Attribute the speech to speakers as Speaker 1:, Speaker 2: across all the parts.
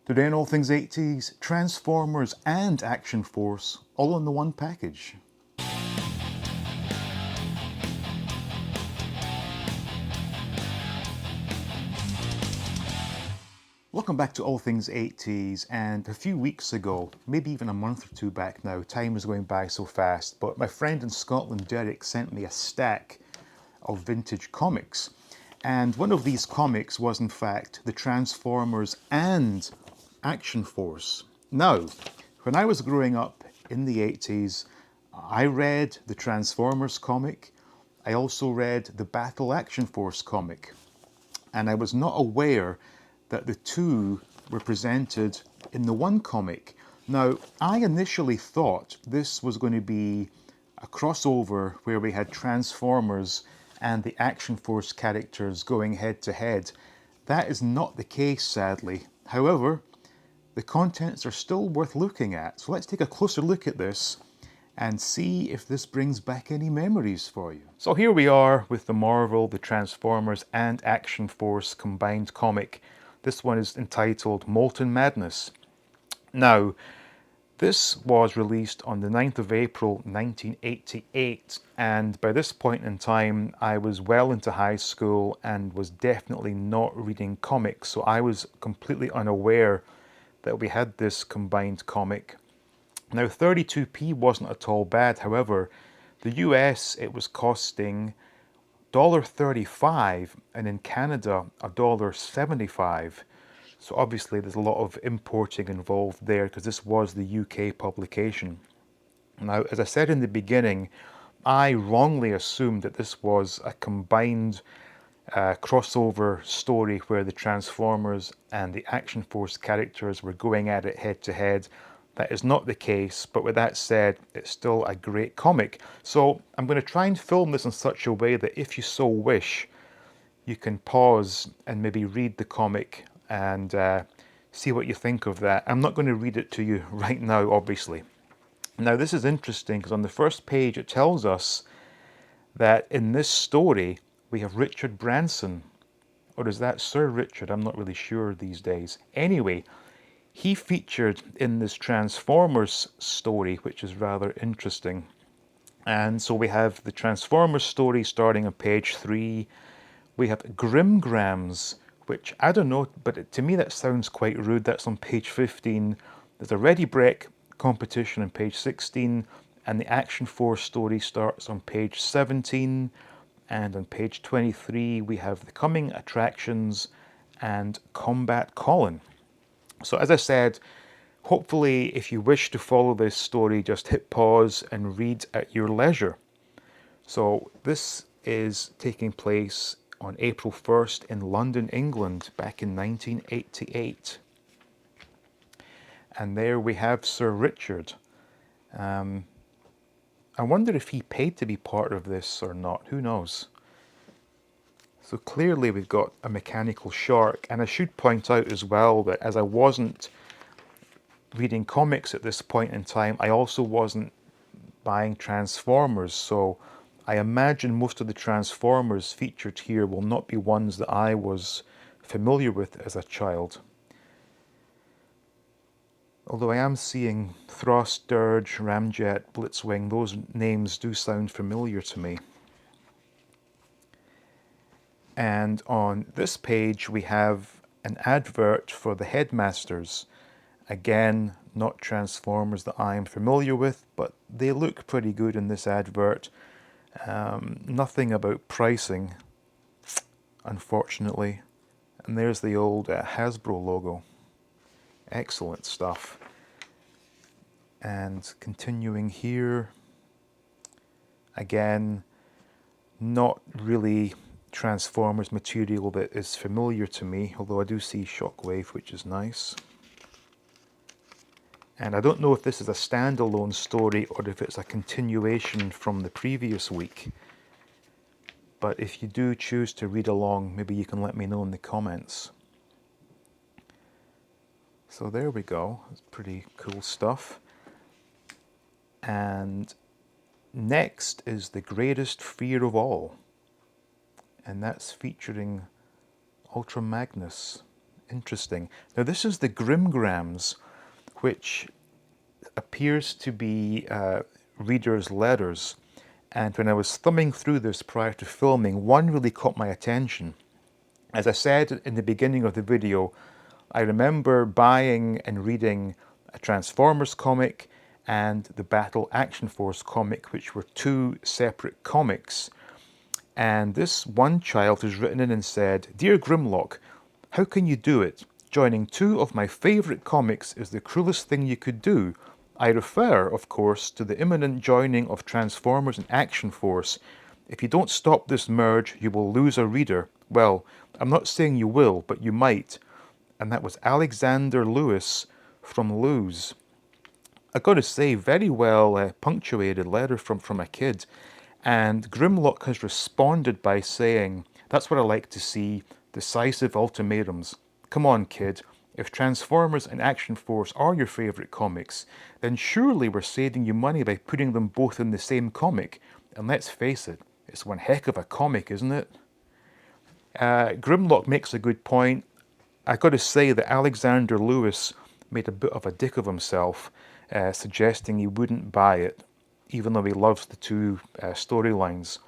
Speaker 1: Today on All Things 80s, Transformers and Action Force, all in the one package. Welcome back to All Things 80s, and a few weeks ago, maybe even a month or two back now, time is going by so fast, but my friend in Scotland, Derek, sent me a stack of vintage comics. And one of these comics was in fact the Transformers and Action Force. Now, when I was growing up in the 80s, I read the Transformers comic. I also read the Battle Action Force comic. And I was not aware that the two were presented in the one comic. Now, I initially thought this was going to be a crossover where we had Transformers and the Action Force characters going head to head. That is not the case, sadly. However, the contents are still worth looking at. So let's take a closer look at this and see if this brings back any memories for you. So here we are with the Marvel, the Transformers and Action Force combined comic. This one is entitled Molten Madness. Now, this was released on the 9th of April 1988, and by this point in time I was well into high school and was definitely not reading comics, so I was completely unaware that we had this combined comic. Now 32p wasn't at all bad, however, the US it was costing $1.35 and in Canada $1.75. So obviously there's a lot of importing involved there because this was the UK publication. Now, as I said in the beginning, I wrongly assumed that this was a combined crossover story where the Transformers and the Action Force characters were going at it head to head. That is not the case, but with that said, it's still a great comic. So I'm going to try and film this in such a way that if you so wish, you can pause and maybe read the comic and see what you think of that. I'm not going to read it to you right now, obviously. Now, this is interesting because on the first page it tells us that in this story we have Richard Branson. Or is that Sir Richard? I'm not really sure these days. Anyway, he featured in this Transformers story, which is rather interesting. And so we have the Transformers story starting on page 3. We have Grimgrams, which I don't know, but to me that sounds quite rude. That's on page 15. There's a Ready Brek competition on page 16, and the Action Force story starts on page 17. And on page 23, we have the coming attractions and Combat Colin. So as I said, hopefully if you wish to follow this story, just hit pause and read at your leisure. So this is taking place on April 1st in London, England, back in 1988. And there we have Sir Richard. I wonder if he paid to be part of this or not, who knows? So clearly we've got a mechanical shark, and I should point out as well that as I wasn't reading comics at this point in time, I also wasn't buying Transformers, so I imagine most of the Transformers featured here will not be ones that I was familiar with as a child. Although I am seeing Thrust, Dirge, Ramjet, Blitzwing, those names do sound familiar to me. And on this page we have an advert for the Headmasters. Again, not Transformers that I am familiar with, but they look pretty good in this advert. Nothing about pricing, unfortunately. And there's the old Hasbro logo. Excellent stuff. And continuing here, again, not really Transformers material that is familiar to me, although I do see Shockwave, which is nice. And I don't know if this is a standalone story or if it's a continuation from the previous week. But if you do choose to read along, maybe you can let me know in the comments. So there we go. It's pretty cool stuff. And next is The Greatest Fear of All. And that's featuring Ultra Magnus Interesting. Now this is the Grimgrams, which appears to be readers' letters. And when I was thumbing through this prior to filming, one really caught my attention. As I said in the beginning of the video, I remember buying and reading a Transformers comic and the Battle Action Force comic, which were two separate comics. And this one child has written in and said, "Dear Grimlock, how can you do it? Joining two of my favourite comics is the cruelest thing you could do. I refer, of course, to the imminent joining of Transformers and Action Force. If you don't stop this merge, you will lose a reader. Well, I'm not saying you will, but you might." And that was Alexander Lewis from Lose. I got to say, very well punctuated letter from a kid. And Grimlock has responded by saying, "That's what I like to see, decisive ultimatums. Come on, kid. If Transformers and Action Force are your favourite comics, then surely we're saving you money by putting them both in the same comic. And let's face it, it's one heck of a comic, isn't it?" Grimlock makes a good point. I got to say that Alexander Lewis made a bit of a dick of himself, suggesting he wouldn't buy it, even though he loves the two storylines.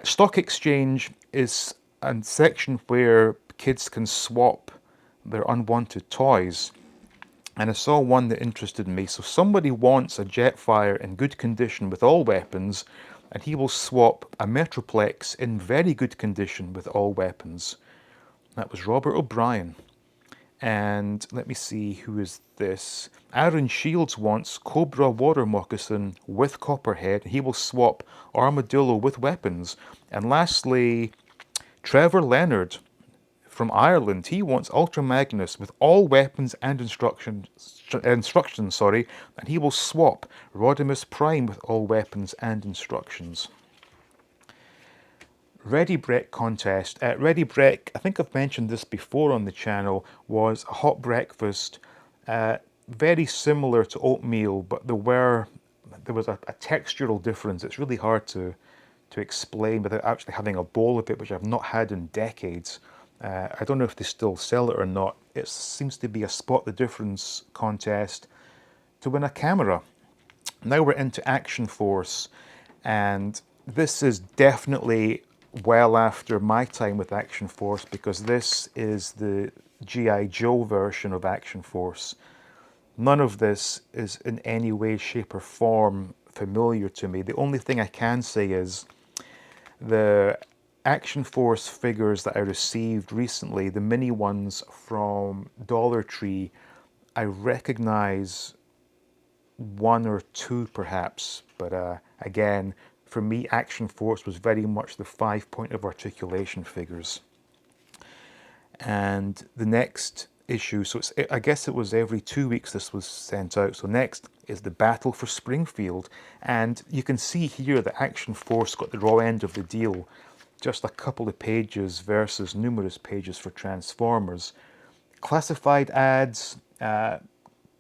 Speaker 1: Stock Exchange is a section where kids can swap their unwanted toys. And I saw one that interested me. So somebody wants a Jetfire in good condition with all weapons, and he will swap a Metroplex in very good condition with all weapons. That was Robert O'Brien. And let me see, who is this? Aaron Shields wants Cobra Water Moccasin with Copperhead. He will swap Armadillo with weapons. And lastly, Trevor Leonard from Ireland. He wants Ultra Magnus with all weapons and instructions, and he will swap Rodimus Prime with all weapons and instructions. Ready Brek contest. Ready Brek, I think I've mentioned this before on the channel, was a hot breakfast, very similar to oatmeal, but there was a textural difference. It's really hard to explain without actually having a bowl of it, which I've not had in decades. I don't know if they still sell it or not. It seems to be a spot the difference contest to win a camera. Now we're into Action Force, and this is definitely well after my time with Action Force, because this is the G.I. Joe version of Action Force. None of this is in any way, shape or form familiar to me. The only thing I can say is the Action Force figures that I received recently, the mini ones from Dollar Tree, I recognize one or two perhaps, but again, for me, Action Force was very much the 5-point of articulation figures. And the next issue, so I guess it was every 2 weeks this was sent out. So next is the Battle for Springfield. And you can see here that Action Force got the raw end of the deal. Just a couple of pages versus numerous pages for Transformers. Classified ads,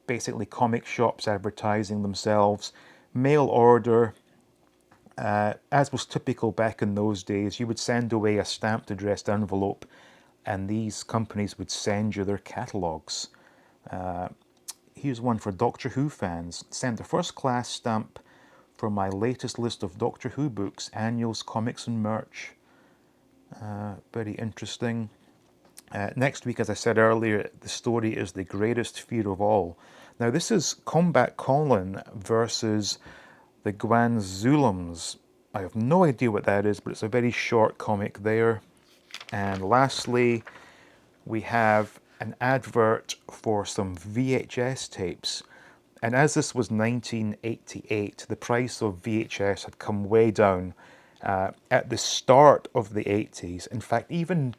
Speaker 1: basically comic shops advertising themselves, mail order. As was typical back in those days, you would send away a stamped addressed envelope and these companies would send you their catalogues. Here's one for Doctor Who fans. Send a first class stamp for my latest list of Doctor Who books, annuals, comics and merch. Very interesting. Next week, as I said earlier, the story is The Greatest Fear of All. Now this is Combat Colin versus the Gwanzulums. I have no idea what that is, but it's a very short comic there. And lastly, we have an advert for some VHS tapes. And as this was 1988, the price of VHS had come way down. At the start of the 80s, in fact, even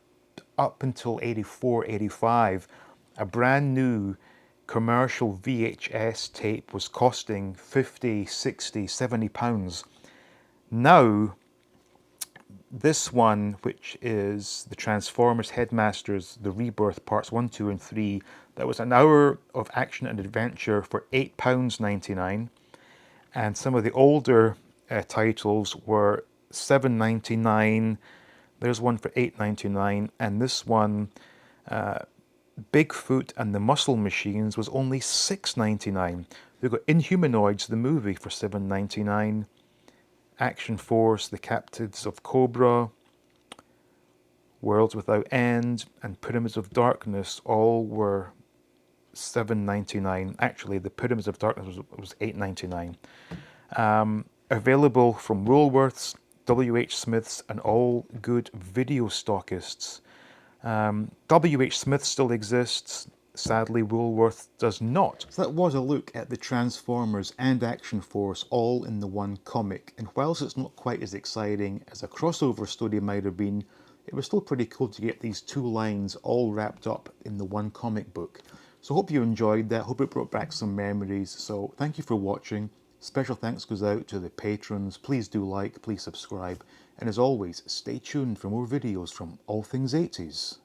Speaker 1: up until 84, 85, a brand new commercial VHS tape was costing 50, 60, 70 pounds. Now, this one, which is the Transformers Headmasters, the Rebirth Parts 1, 2 and 3, that was an hour of action and adventure for £8.99. And some of the older titles were £7.99. There's one for £8.99, and this one Bigfoot and the Muscle Machines was only $6.99. We've got Inhumanoids, the movie, for $7.99. Action Force, The Captives of Cobra, Worlds Without End, and Pyramids of Darkness all were $7.99. Actually, the Pyramids of Darkness was $8.99. Available from Woolworths, W.H. Smith's, and all good video stockists. W.H. Smith still exists. Sadly, Woolworth does not. So that was a look at the Transformers and Action Force all in the one comic. And whilst it's not quite as exciting as a crossover story might have been, it was still pretty cool to get these two lines all wrapped up in the one comic book. So hope you enjoyed that. Hope it brought back some memories. So thank you for watching. Special thanks goes out to the patrons. Please do like, please subscribe. And as always, stay tuned for more videos from All Things 80s.